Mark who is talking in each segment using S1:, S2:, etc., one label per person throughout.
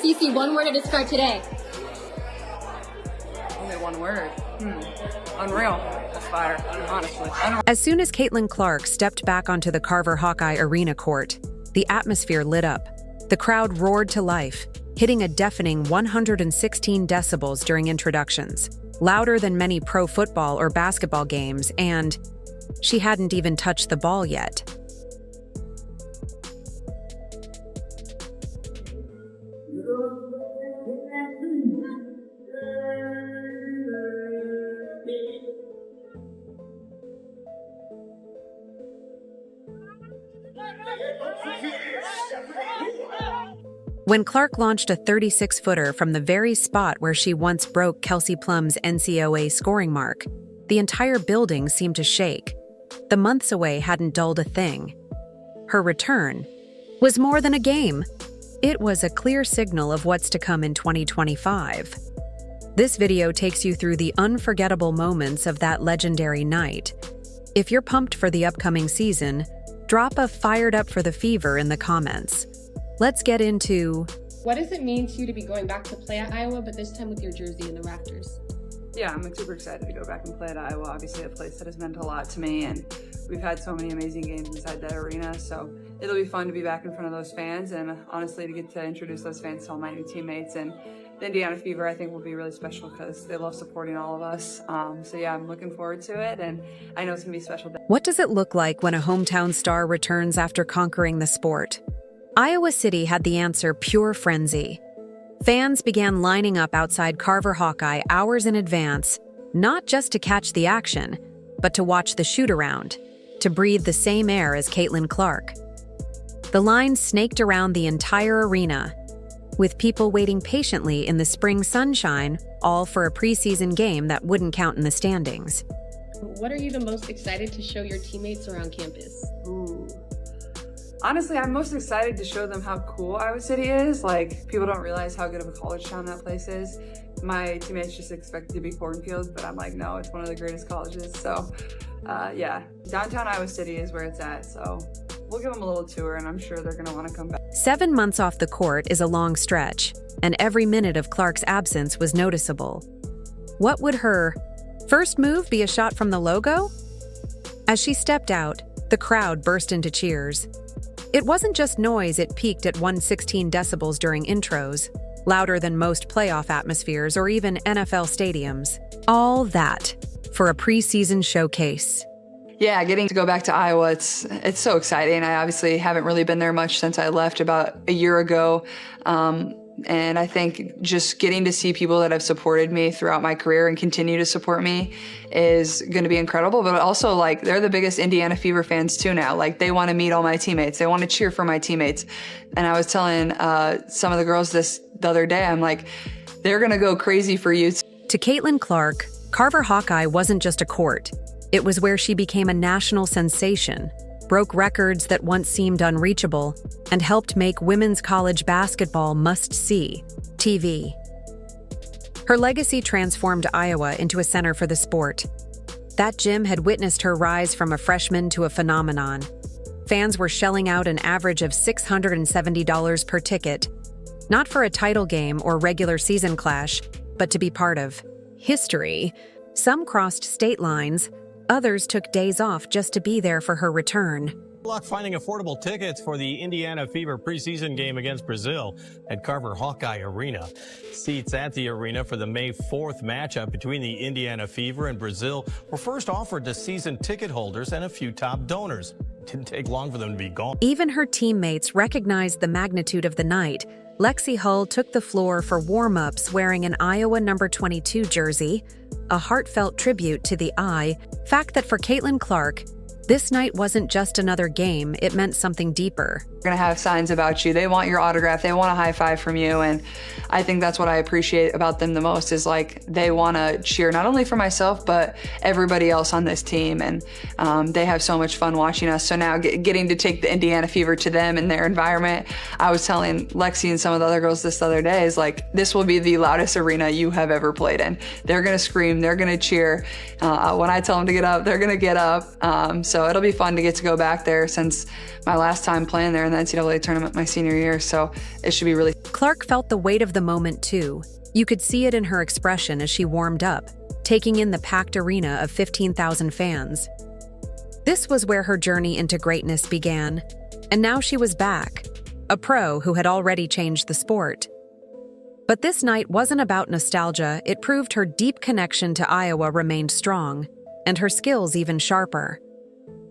S1: Cece, one word to describe today.
S2: Only one word. Unreal. That's fire, honestly.
S3: As soon as Caitlin Clark stepped back onto the Carver-Hawkeye Arena court, the atmosphere lit up. The crowd roared to life, hitting a deafening 116 decibels during introductions, louder than many pro football or basketball games, and she hadn't even touched the ball yet. When Clark launched a 36-footer from the very spot where she once broke Kelsey Plum's NCAA scoring mark, the entire building seemed to shake. The months away hadn't dulled a thing. Her return was more than a game. It was a clear signal of what's to come in 2025. This video takes you through the unforgettable moments of that legendary night. If you're pumped for the upcoming season, drop a "fired up for the fever" in the comments. Let's get into...
S1: What does it mean to you to be going back to play at Iowa, but this time with your jersey in the rafters?
S2: Yeah, I'm super excited to go back and play at Iowa. Obviously a place that has meant a lot to me, and we've had so many amazing games inside that arena, so it'll be fun to be back in front of those fans, and honestly to get to introduce those fans to all my new teammates. And the Indiana Fever, I think, will be really special because they love supporting all of us. So yeah, I'm looking forward to it, and I know it's gonna be a special day.
S3: What does it look like when a hometown star returns after conquering the sport? Iowa City had the answer: pure frenzy. Fans began lining up outside Carver-Hawkeye hours in advance, not just to catch the action, but to watch the shoot-around, to breathe the same air as Caitlin Clark. The line snaked around the entire arena, with people waiting patiently in the spring sunshine, all for a preseason game that wouldn't count in the standings.
S1: What are you the most excited to show your teammates around campus?
S2: Honestly, I'm most excited to show them how cool Iowa City is. Like, people don't realize how good of a college town that place is. My teammates just expect it to be cornfields, but I'm like, no, it's one of the greatest colleges. So, yeah, downtown Iowa City is where it's at. So we'll give them a little tour, and I'm sure they're going to want to come back.
S3: 7 months off the court is a long stretch, and every minute of Clark's absence was noticeable. What would her first move be? A shot from the logo? As she stepped out, the crowd burst into cheers. It wasn't just noise, it peaked at 116 decibels during intros, louder than most playoff atmospheres or even NFL stadiums. All that for a preseason showcase.
S2: Yeah, getting to go back to Iowa, it's so exciting. I obviously haven't really been there much since I left about a year ago. And I think just getting to see people that have supported me throughout my career and continue to support me is going to be incredible. But also, like, they're the biggest Indiana Fever fans too now. Like, they want to meet all my teammates. They want to cheer for my teammates. And I was telling some of the girls this the other day, I'm like, they're going to go crazy for you.
S3: To Caitlin Clark, Carver-Hawkeye wasn't just a court. It was where she became a national sensation, broke records that once seemed unreachable, and helped make women's college basketball must-see TV. Her legacy transformed Iowa into a center for the sport. That gym had witnessed her rise from a freshman to a phenomenon. Fans were shelling out an average of $670 per ticket, not for a title game or regular season clash, but to be part of history. Some crossed state lines, others took days off just to be there for her return.
S4: Luck finding affordable tickets for the Indiana Fever preseason game against Brazil at Carver-Hawkeye Arena. Seats at the arena for the May 4th matchup between the Indiana Fever and Brazil were first offered to season ticket holders and a few top donors. It didn't take long for them to be gone.
S3: Even her teammates recognized the magnitude of the night. Lexi Hull took the floor for warm-ups wearing an Iowa number 22 jersey, a heartfelt tribute to the I. Fact that for Caitlin Clark, this night wasn't just another game, it meant something deeper.
S2: We're gonna have signs about you. They want your autograph. They want a high five from you. And I think that's what I appreciate about them the most is like they wanna cheer not only for myself, but everybody else on this team. And they have so much fun watching us. So now getting to take the Indiana Fever to them and their environment, I was telling Lexi and some of the other girls this other day is like, this will be the loudest arena you have ever played in. They're gonna scream, they're gonna cheer. When I tell them to get up, they're gonna get up. So So it'll be fun to get to go back there since my last time playing there in the NCAA tournament my senior year. So it should be really.
S3: Clark felt the weight of the moment too. You could see it in her expression as she warmed up, taking in the packed arena of 15,000 fans. This was where her journey into greatness began, and now she was back, a pro who had already changed the sport. But this night wasn't about nostalgia. It proved her deep connection to Iowa remained strong, and her skills even sharper.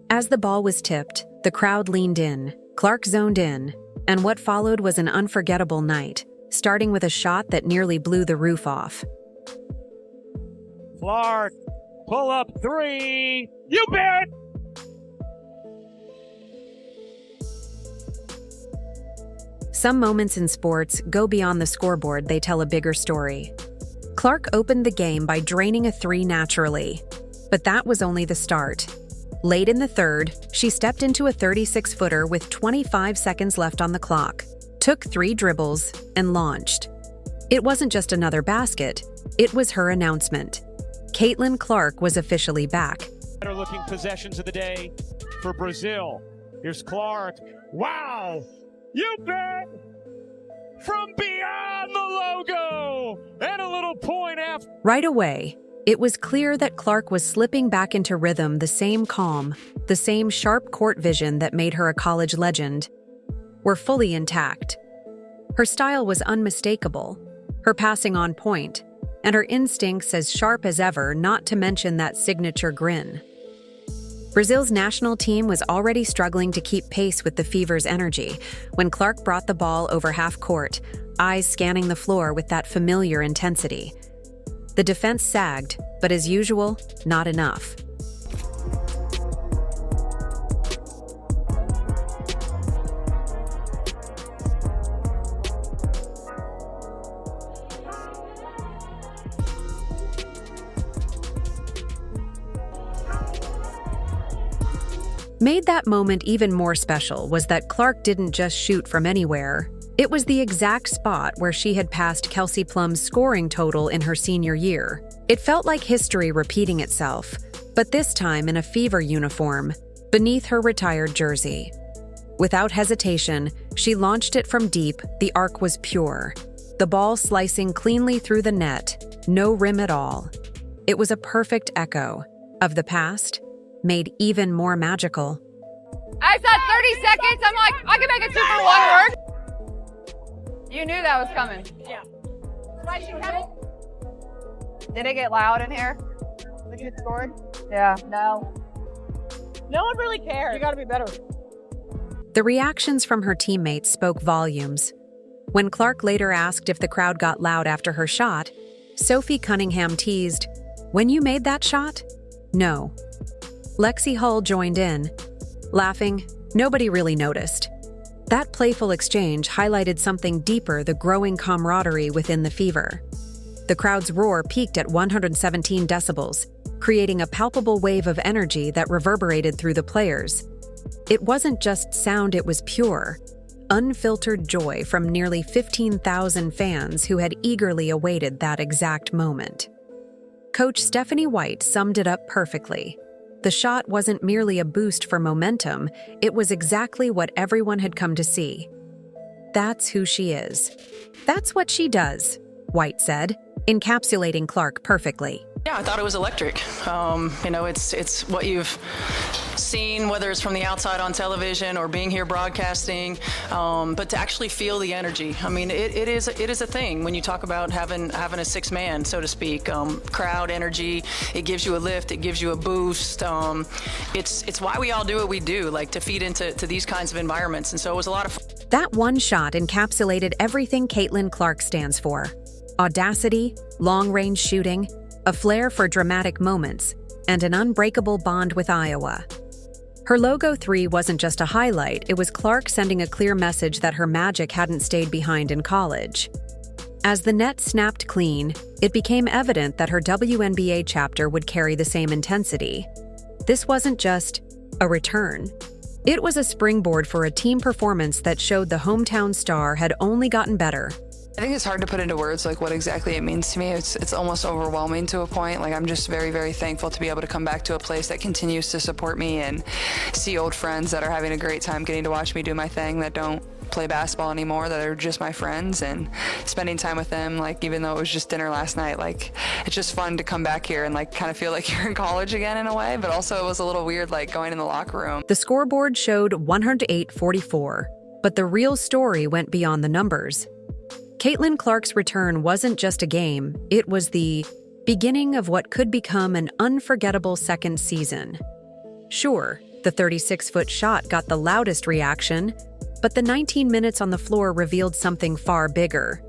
S3: As the ball was tipped, the crowd leaned in, Clark zoned in, and what followed was an unforgettable night, starting with a shot that nearly blew the roof off.
S5: Clark, pull up three, you bet!
S3: Some moments in sports go beyond the scoreboard, they tell a bigger story. Clark opened the game by draining a three naturally, but that was only the start. Late in the third, she stepped into a 36-footer with 25 seconds left on the clock, took 3 dribbles, and launched. It wasn't just another basket, it was her announcement. Caitlin Clark was officially back.
S5: Better looking possessions of the day for Brazil. Here's Clark. Wow! You bet! From beyond the logo! And a little point after.
S3: Right away, it was clear that Clark was slipping back into rhythm, the same calm, the same sharp court vision that made her a college legend, were fully intact. Her style was unmistakable, her passing on point, and her instincts as sharp as ever, not to mention that signature grin. Brazil's national team was already struggling to keep pace with the Fever's energy when Clark brought the ball over half court, eyes scanning the floor with that familiar intensity. The defense sagged, but as usual, not enough. Made that moment even more special was that Clark didn't just shoot from anywhere. It was the exact spot where she had passed Kelsey Plum's scoring total in her senior year. It felt like history repeating itself, but this time in a Fever uniform, beneath her retired jersey. Without hesitation, she launched it from deep. The arc was pure, the ball slicing cleanly through the net, no rim at all. It was a perfect echo of the past, made even more magical.
S6: I said 30 seconds. I'm like, I can make a 2 for 1 work. You knew that was coming.
S7: Yeah.
S6: Did it get loud in here? When you scored? Yeah. No.
S7: No one really cares. You got to be better.
S3: The reactions from her teammates spoke volumes. When Clark later asked if the crowd got loud after her shot, Sophie Cunningham teased, "When you made that shot?" "No." Lexi Hull joined in, laughing. Nobody really noticed. That playful exchange highlighted something deeper, the growing camaraderie within the Fever. The crowd's roar peaked at 117 decibels, creating a palpable wave of energy that reverberated through the players. It wasn't just sound, it was pure, unfiltered joy from nearly 15,000 fans who had eagerly awaited that exact moment. Coach Stephanie White summed it up perfectly. The shot wasn't merely a boost for momentum, it was exactly what everyone had come to see. That's who she is. That's what she does, White said, encapsulating Clark perfectly.
S8: Yeah, I thought it was electric. It's what you've seen, whether it's from the outside on television or being here broadcasting, but to actually feel the energy. I mean, it is a thing when you talk about having a six man, so to speak. Crowd energy, it gives you a lift, it gives you a boost. It's why we all do what we do, like to feed into these kinds of environments. And so it was a lot of fun.
S3: That one shot encapsulated everything Caitlin Clark stands for: audacity, long-range shooting, a flair for dramatic moments, and an unbreakable bond with Iowa. Her logo 3 wasn't just a highlight, it was Clark sending a clear message that her magic hadn't stayed behind in college. As the net snapped clean, it became evident that her WNBA chapter would carry the same intensity. This wasn't just a return. It was a springboard for a team performance that showed the hometown star had only gotten better.
S2: I think it's hard to put into words like what exactly it means to me. It's almost overwhelming to a point. Like, I'm just very, very thankful to be able to come back to a place that continues to support me and see old friends that are having a great time getting to watch me do my thing, that don't play basketball anymore, that are just my friends, and spending time with them. Like, even though it was just dinner last night, like, it's just fun to come back here and like kind of feel like you're in college again in a way, but also it was a little weird like going in the locker room.
S3: The scoreboard showed 108-44, but the real story went beyond the numbers. Caitlin Clark's return wasn't just a game, it was the beginning of what could become an unforgettable second season. Sure, the 36-foot shot got the loudest reaction, but the 19 minutes on the floor revealed something far bigger.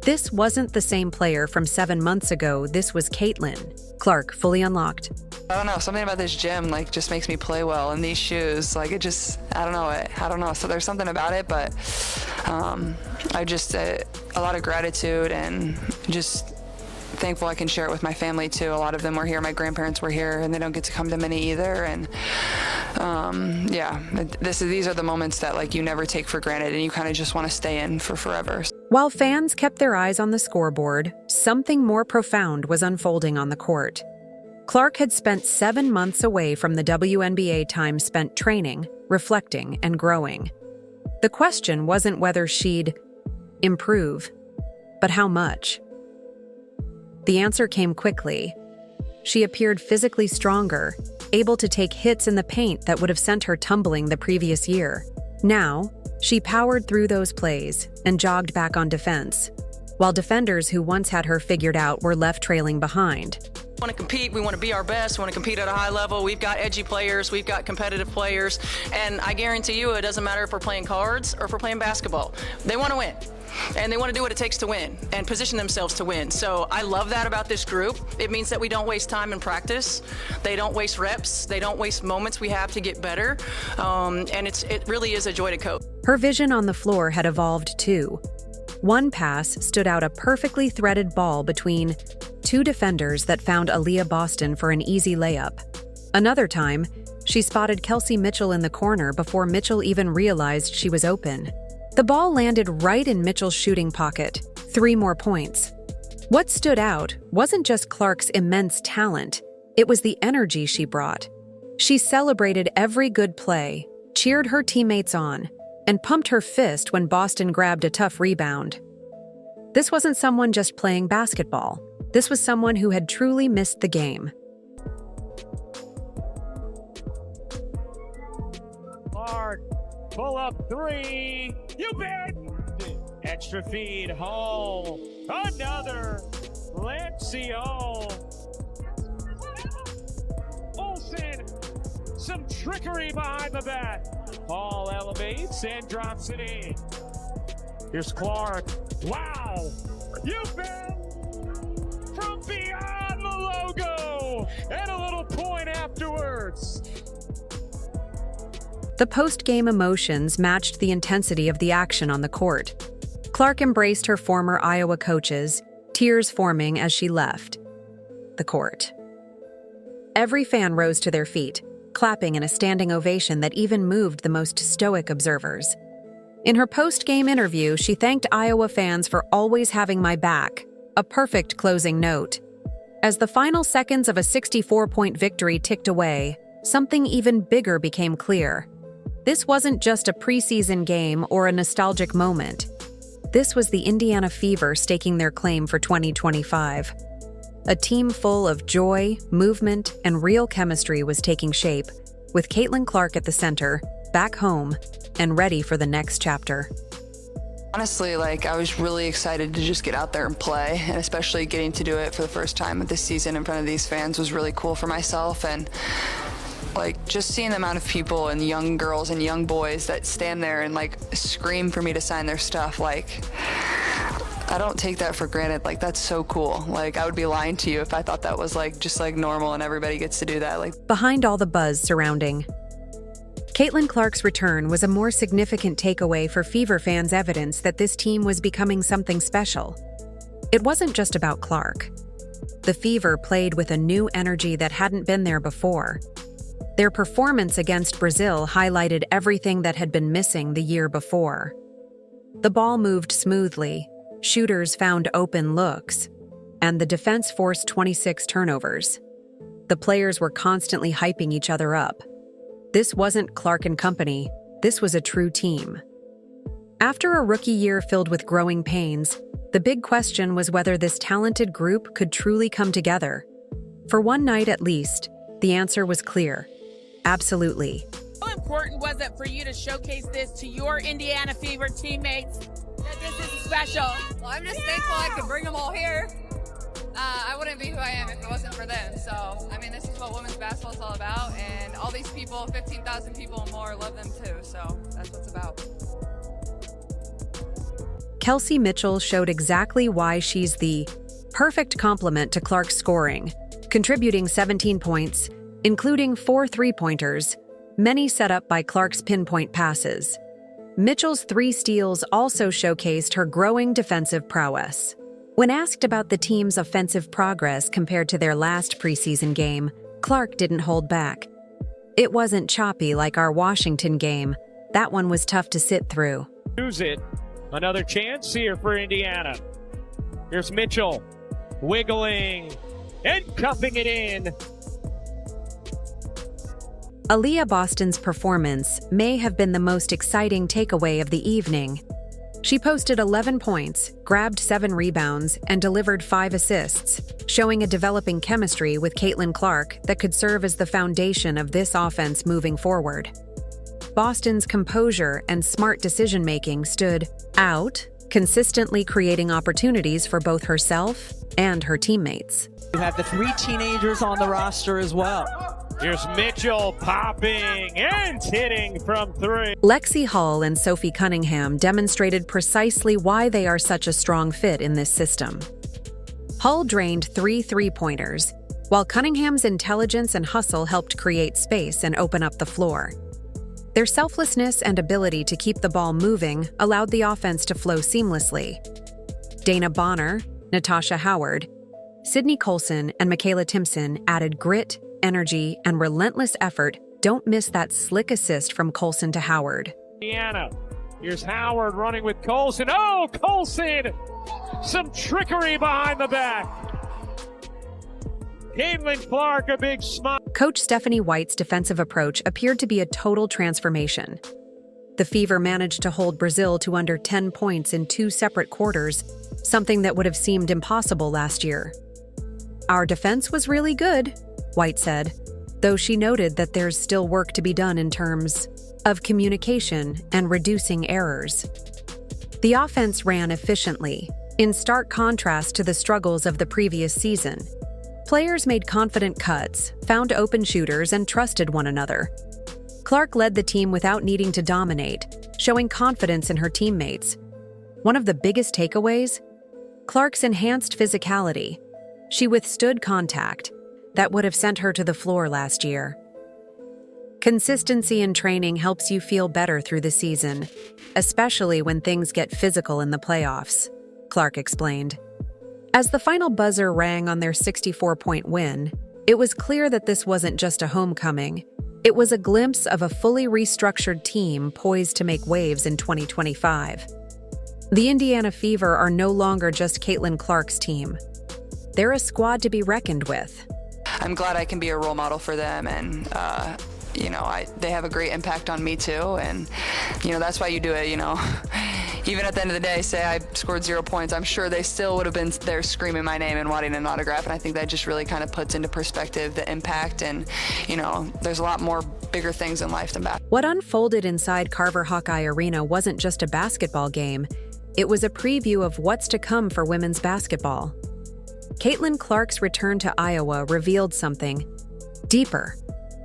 S3: This wasn't the same player from 7 months ago, this was Caitlin Clark, fully unlocked.
S2: I don't know, something about this gym like just makes me play well, and these shoes, like it just, I don't know. So there's something about it, but I just, a lot of gratitude and just thankful I can share it with my family too. A lot of them were here, my grandparents were here, and they don't get to come to many either. And these are the moments that like you never take for granted, and you kind of just want to stay in for forever.
S3: While fans kept their eyes on the scoreboard, something more profound was unfolding on the court. Clark had spent 7 months away from the WNBA, time spent training, reflecting, and growing. The question wasn't whether she'd improve, but how much. The answer came quickly. She appeared physically stronger, able to take hits in the paint that would have sent her tumbling the previous year. Now, she powered through those plays and jogged back on defense, while defenders who once had her figured out were left trailing behind.
S8: We want to compete, we want to be our best, we want to compete at a high level. We've got edgy players, we've got competitive players, and I guarantee you it doesn't matter if we're playing cards or if we're playing basketball. They want to win, and they want to do what it takes to win and position themselves to win. So I love that about this group. It means that we don't waste time in practice, they don't waste reps, they don't waste moments we have to get better, and it really is a joy to coach.
S3: Her vision on the floor had evolved too. One pass stood out, a perfectly threaded ball between two defenders that found Aaliyah Boston for an easy layup. Another time, she spotted Kelsey Mitchell in the corner before Mitchell even realized she was open. The ball landed right in Mitchell's shooting pocket. 3 more points. What stood out wasn't just Clark's immense talent, it was the energy she brought. She celebrated every good play, cheered her teammates on, and pumped her fist when Boston grabbed a tough rebound. This wasn't someone just playing basketball. This was someone who had truly missed the game.
S5: Clark, pull up 3. You bet. Extra feed, Hall. Another. Lancio. Olsen. Some trickery behind the back. Hall elevates and drops it in. Here's Clark. Wow. You bet. From beyond the logo. And a little point afterwards.
S3: The post-game emotions matched the intensity of the action on the court. Clark embraced her former Iowa coaches, tears forming as she left the court. Every fan rose to their feet, clapping in a standing ovation that even moved the most stoic observers. In her post-game interview, she thanked Iowa fans for always having my back, a perfect closing note. As the final seconds of a 64-point victory ticked away, something even bigger became clear. This wasn't just a preseason game or a nostalgic moment. This was the Indiana Fever staking their claim for 2025. A team full of joy, movement, and real chemistry was taking shape, with Caitlin Clark at the center, back home, and ready for the next chapter.
S2: Honestly, like, I was really excited to just get out there and play, and especially getting to do it for the first time this season in front of these fans was really cool for myself. And like, just seeing the amount of people and young girls and young boys that stand there and like scream for me to sign their stuff, like, I don't take that for granted. Like, that's so cool. Like, I would be lying to you if I thought that was like just like normal and everybody gets to do that. Like,
S3: behind all the buzz surrounding Caitlin Clark's return was a more significant takeaway for Fever fans, evidence that this team was becoming something special. It wasn't just about Clark. The Fever played with a new energy that hadn't been there before. Their performance against Brazil highlighted everything that had been missing the year before. The ball moved smoothly, shooters found open looks, and the defense forced 26 turnovers. The players were constantly hyping each other up. This wasn't Clark and company, this was a true team. After a rookie year filled with growing pains, the big question was whether this talented group could truly come together. For one night at least, the answer was clear. Absolutely.
S7: How important was it for you to showcase this to your Indiana Fever teammates that this is special?
S9: Well, I'm just thankful I could bring them all here. I wouldn't be who I am if it wasn't for them. So, I mean, this is what women's basketball is all about, and all these people, 15,000 people and more, love them too. So that's what it's about.
S3: Kelsey Mitchell showed exactly why she's the perfect complement to Clark's scoring, contributing 17 points, including 4 three-pointers, many set up by Clark's pinpoint passes. Mitchell's 3 steals also showcased her growing defensive prowess. When asked about the team's offensive progress compared to their last preseason game, Clark didn't hold back. It wasn't choppy like our Washington game. That one was tough to sit through.
S5: Use it. Another chance here for Indiana. Here's Mitchell, wiggling and cupping it in.
S3: Aaliyah Boston's performance may have been the most exciting takeaway of the evening. She posted 11 points, grabbed 7 rebounds, and delivered 5 assists, showing a developing chemistry with Caitlin Clark that could serve as the foundation of this offense moving forward. Boston's composure and smart decision-making stood out, consistently creating opportunities for both herself and her teammates.
S10: You have the 3 teenagers on the roster as well.
S5: Here's Mitchell popping and hitting from 3.
S3: Lexi Hall and Sophie Cunningham demonstrated precisely why they are such a strong fit in this system. Hall drained 3 three-pointers, while Cunningham's intelligence and hustle helped create space and open up the floor. Their selflessness and ability to keep the ball moving allowed the offense to flow seamlessly. Dana Bonner, Natasha Howard, Sydney Colson, and Michaela Timpson added grit, energy, and relentless effort. Don't miss that slick assist from Colson to Howard.
S5: Indiana. Here's Howard running with Colson. Oh, Colson! Some trickery behind the back. Caitlin Clark, a big smile.
S3: Coach Stephanie White's defensive approach appeared to be a total transformation. The Fever managed to hold Brazil to under 10 points in 2 separate quarters, something that would have seemed impossible last year. Our defense was really good, White said, though she noted that there's still work to be done in terms of communication and reducing errors. The offense ran efficiently, in stark contrast to the struggles of the previous season. Players made confident cuts, found open shooters, and trusted one another. Clark led the team without needing to dominate, showing confidence in her teammates. One of the biggest takeaways? Clark's enhanced physicality. She withstood contact that would have sent her to the floor last year. Consistency in training helps you feel better through the season, especially when things get physical in the playoffs, Clark explained. As the final buzzer rang on their 64-point win, it was clear that this wasn't just a homecoming. It was a glimpse of a fully restructured team poised to make waves in 2025. The Indiana Fever are no longer just Caitlin Clark's team. They're a squad to be reckoned with.
S2: I'm glad I can be a role model for them, and they have a great impact on me too, and that's why you do it. Even at the end of the day, say I scored 0 points, I'm sure they still would have been there screaming my name and wanting an autograph, and I think that just really kind of puts into perspective the impact, and there's a lot more bigger things in life than basketball.
S3: What unfolded inside Carver-Hawkeye Arena wasn't just a basketball game, it was a preview of what's to come for women's basketball. Caitlin Clark's return to Iowa revealed something deeper,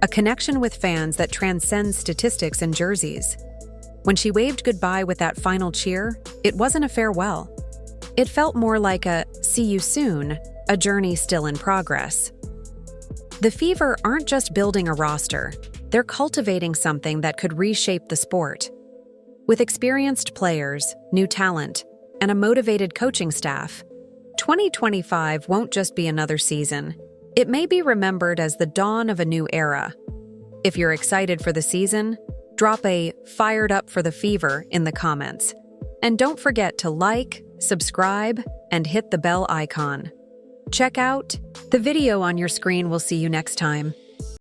S3: a connection with fans that transcends statistics and jerseys. When she waved goodbye with that final cheer, it wasn't a farewell. It felt more like a see you soon, a journey still in progress. The Fever aren't just building a roster, they're cultivating something that could reshape the sport. With experienced players, new talent, and a motivated coaching staff, 2025 won't just be another season. It may be remembered as the dawn of a new era. If you're excited for the season, drop a "fired up for the Fever" in the comments. And don't forget to like, subscribe, and hit the bell icon. Check out the video on your screen. We'll see you next time.